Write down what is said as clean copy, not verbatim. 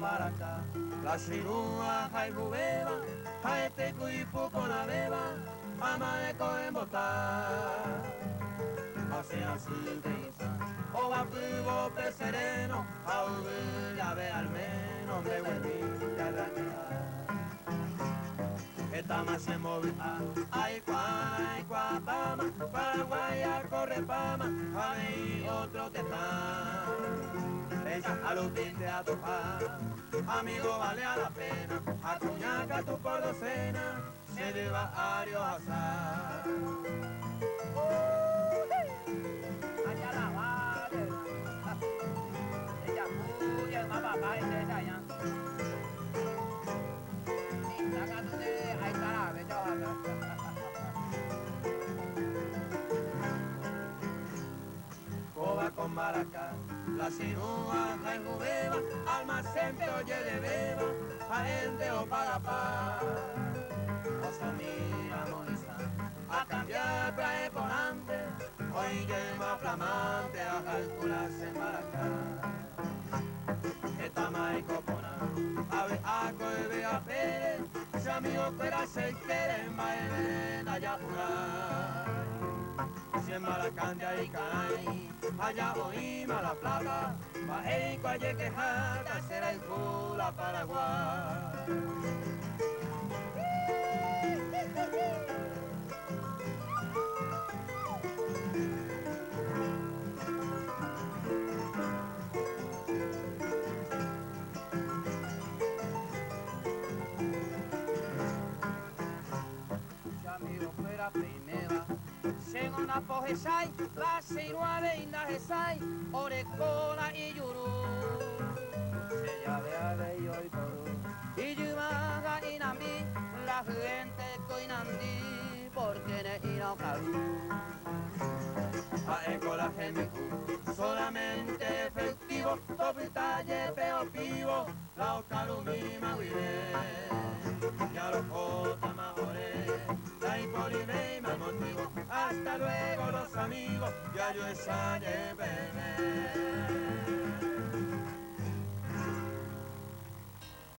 maracá, la chirúa, jaibubeba, jaete cuipu con la beba, ama de coen botar. Así te isa, o va tuvo sereno, a ya ve al menos, me vuelví a arrancar. Esta más se movió, ay, pama, Paraguay a corre pama, hay otro que está. Ella a los dientes a topar, amigo vale a la pena, a cuñaca tu por docena, se lleva a asar. Allá la vale, ella puya, más papá y de allá. Ahí está la bella. Coba con maracá, la sinúa, en jubeba, almacén te oye de beba, a gente o paga pa. Osa mira Moisa, a cambiar trae por antes, hoy lleva flamante a calcularse en maracá. Esta maico pona, ave a coebe a pere, si amigo fuera se quieren, vayan allá por si en Malacandia y cae, allá oíma la plata, bajé y quejar, será el culo a Paraguay. Si amigo fuera primera, segunda pojesai, la sirua de indajesai, orecona y yurú. Se llave a de y porú, y yumaga y nambi, la gente coinandí, porque ne inocaru. A eco la gente solamente efectivo, topitalle peo pivo, la ocarumima huiré, ya los jota majoré, la hipolime y más motivo, hasta luego los amigos, ya yo ensañé bebé.